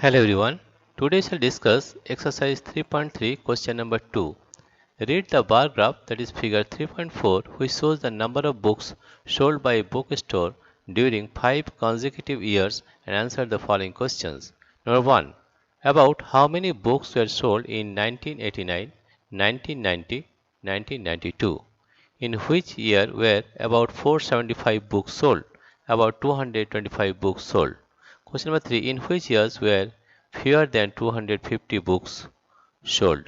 Hello everyone. Today we shall discuss exercise 3.3 question number 2. Read the bar graph that is figure 3.4 which shows the number of books sold by a bookstore during 5 consecutive years and answer the following questions. Number 1. About how many books were sold in 1989, 1990, 1992? In which year were about 475 books sold? About 225 books sold. Question number 3. In which years were fewer than 250 books sold?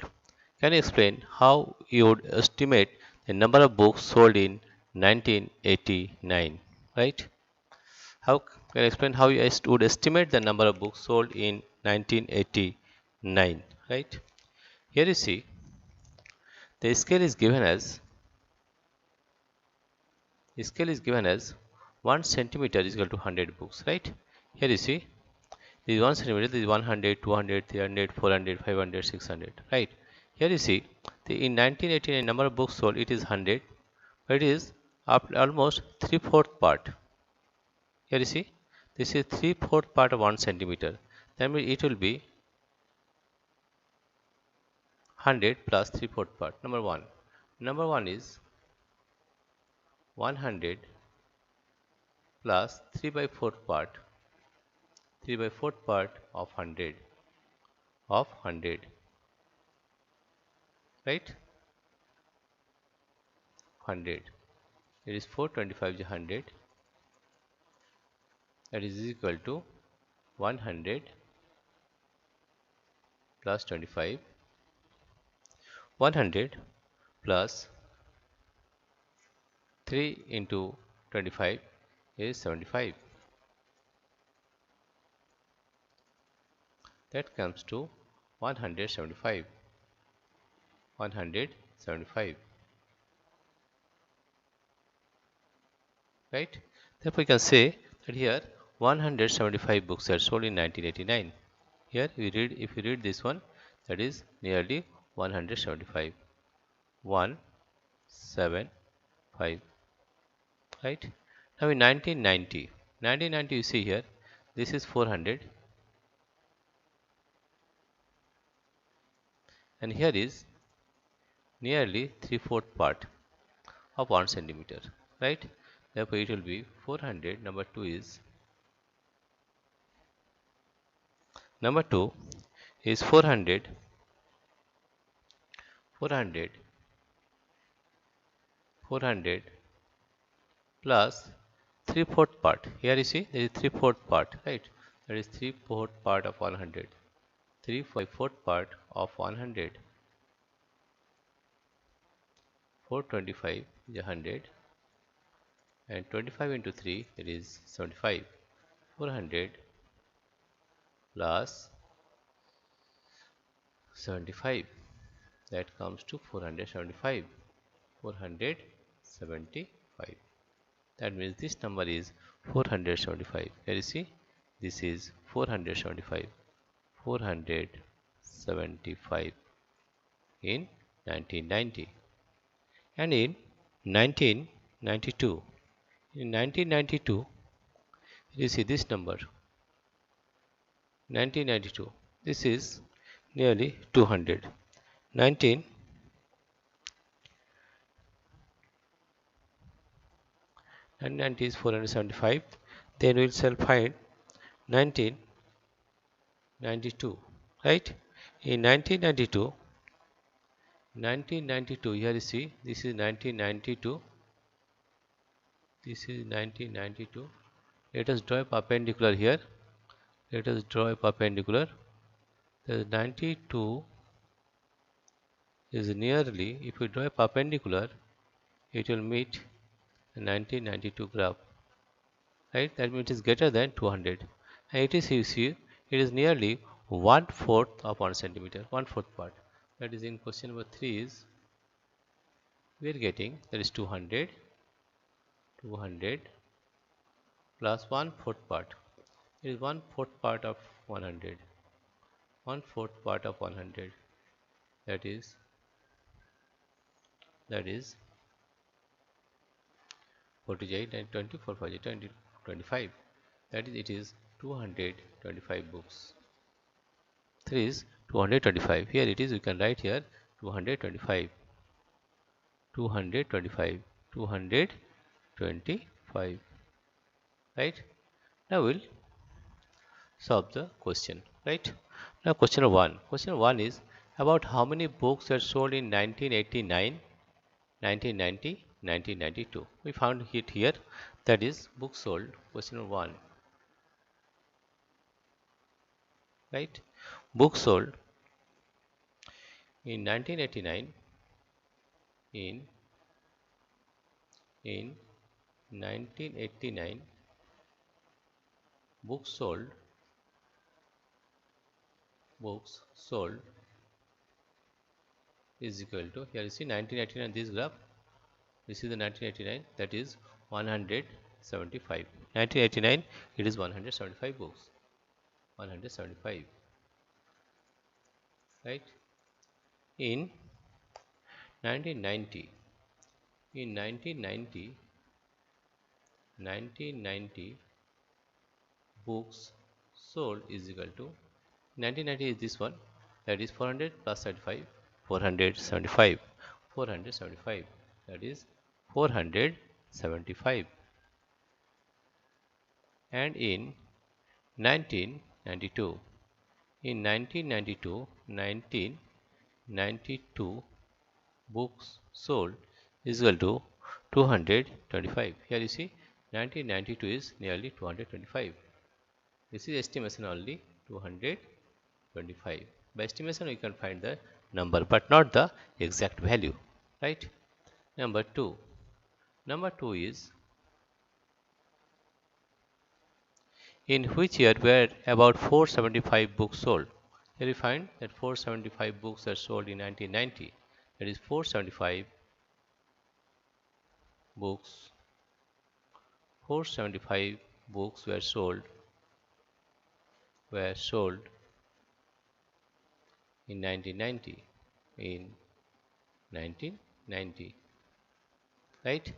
Can you explain how you would estimate the number of books sold in 1989? Right? How can you explain how you would estimate the number of books sold in 1989? Right? Here you see the scale is given as 1 centimeter is equal to 100 books. Right? Here you see this is 1 centimeter, this is 100, 200, 300, 400, 500, 600. Right? Here you see in 1989 number of books sold it is 100, but it is almost 3/4 part. Here you see this is 3/4 part of 1 centimeter. That means it will be 100 plus 3/4 part. Number 1. Number 1 is 100 plus 3 by 4 part. 3 by 4 part of 100 of 100. Right? 100. It is 425 is 100. That is equal to 100 plus 25. 100 plus 3 into 25 is 75. That comes to 175. 175. Right? Therefore, we can say that here 175 books are sold in 1989. Here if you read this one, that is nearly 175. 175. Right? Now in 1990 you see here, this is 400 and here is nearly 3/4 part of 1 centimeter. Right? Therefore, it will be 400. Number 2 is 400 plus 3/4 part. Here you see there is 3/4 part, right? That is 3/4 part of 100. 3/4 part of 100. 425 is 100 and 25 into 3 it is 75. 400 plus 75, that comes to 475. 475. That means this number is 475. Here you see this is 475. 475 in 1990. And in 1992, you see this number 1992, this is nearly 200. 1990 is 475. Then we shall find 1992, right? In 1992, here you see this is 1992. This is 1992. Let us draw a perpendicular here. Let us draw a perpendicular. The 92 is nearly, if we draw a perpendicular, it will meet the 1992 graph. Right? That means it is greater than 200. And it is, you see, it is nearly 1/4 of 1 centimeter. 1/4 part. That is in question number 3 is, we are getting that is 200 plus 1/4 part. It is 1/4 part of 100. 1/4 part of 100. That is 48 and 24 25. That is, it is 225 books. 3 is 225. Here it is, we can write here 225, 225, 225, right? Now we'll solve the question, right? Now question 1. Question 1 is about how many books were sold in 1989, 1990, 1992. We found it here, that is books sold, question 1, right? Books sold in 1989, in 1989, books sold is equal to, here you see 1989, this graph, this is the 1989, that is 175. 1989, it is 175 books, 175, right? In 1990, in 1990 books sold is equal to, 1990 is this one, that is 400 plus 35, 475, 475, that is 475. And in 1992, in 1992 books sold is equal to 225. Here you see 1992 is nearly 225. This is estimation only, 225. By estimation we can find the number but not the exact value, right? Number 2. Number 2 is in which year were about 475 books sold? Here we find that 475 books are sold in 1990. That is 475 books. 475 books were sold in 1990. In 1990, right?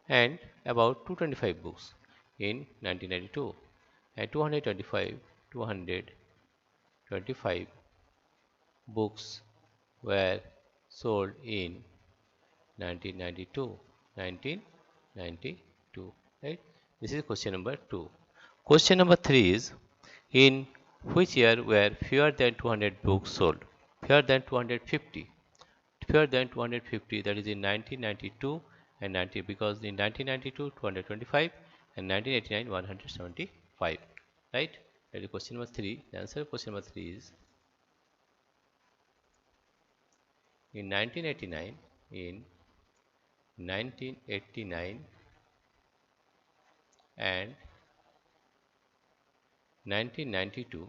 And about 225 books in 1992, and 225 books were sold in 1992, 1992, right? This is question number 2. Question number 3 is in which year were fewer than 200 books sold? Fewer than 250. Fewer than 250, that is in 1992 and 90, because in 1992 225 and 1989 175, right? That is question number 3. The answer of question number 3 is in 1989, in 1989 and 1992,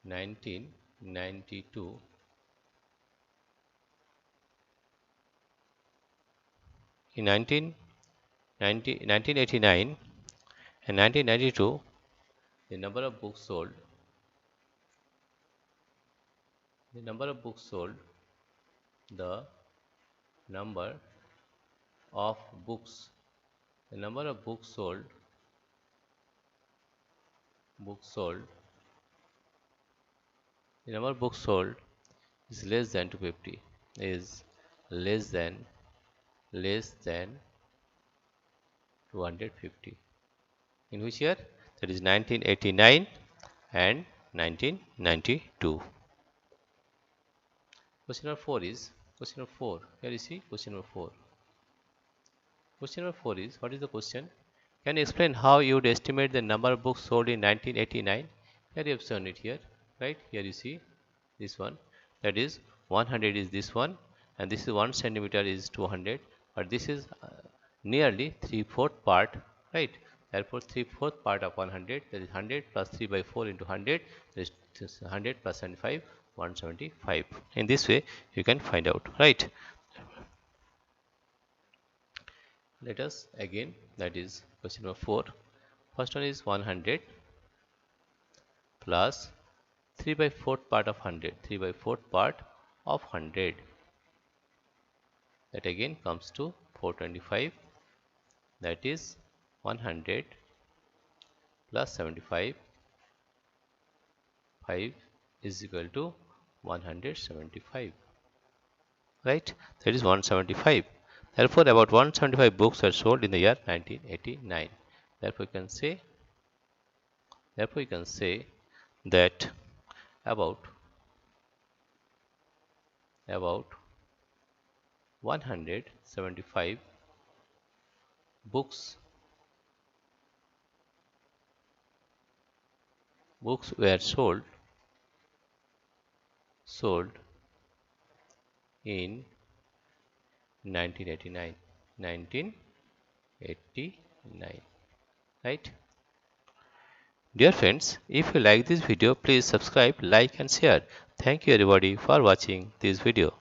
1992, in 1989 and 1992, the number of books sold, the number of books sold, the number of books, the number of books sold, the number of books sold is less than 250, is less than 250. In which year? That is 1989 and 1992. Question number 4 is, question number 4, here you see question number 4. Question number 4 is, what is the question? Can you explain how you would estimate the number of books sold in 1989? Here you have shown it here, right? Here you see this one, that is 100 is this one, and this is 1 centimeter is 200, but this is nearly 3/4 part, right? Therefore 3/4 part of 100, that is 100 plus 3 by 4 into 100, that is 100 plus 75, 175. In this way you can find out, right? Let us again, that is question number 4. First one is 100 plus 3 by 4th part of 100, 3 by 4th part of 100, that again comes to 425, that is 100 plus 75, 5 is equal to 175. Right? That is 175. Therefore, about 175 books are sold in the year 1989. Therefore, you can say that about 175 books were sold in 1989. 1989. Right? Dear friends, if you like this video, please subscribe, like and share. Thank you everybody for watching this video.